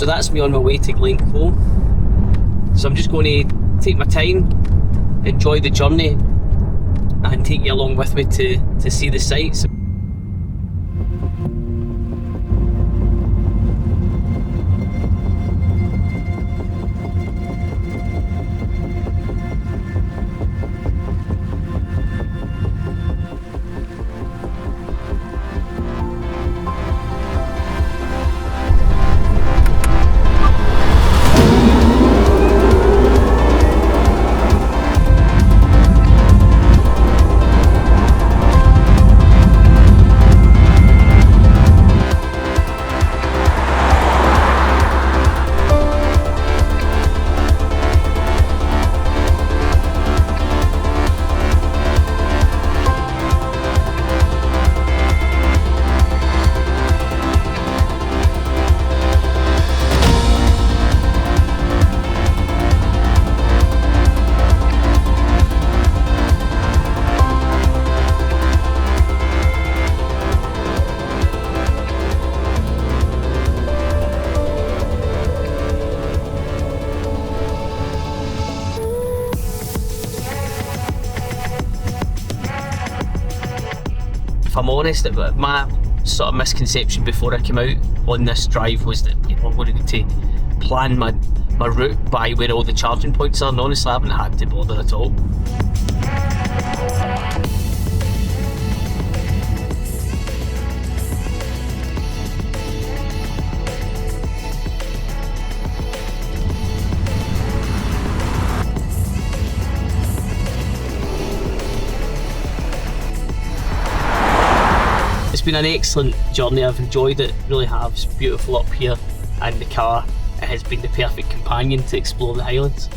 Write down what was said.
So that's me on my way to Glencoe. So I'm just going to take my time, enjoy the journey, and take you along with me to see the sights. If I'm honest, my sort of misconception before I came out on this drive was that, you know, I'm going to plan my route by where all the charging points are, and honestly I haven't had to bother at all. It's been an excellent journey, I've enjoyed it, really have. It's beautiful up here, and the car has been the perfect companion to explore the Highlands.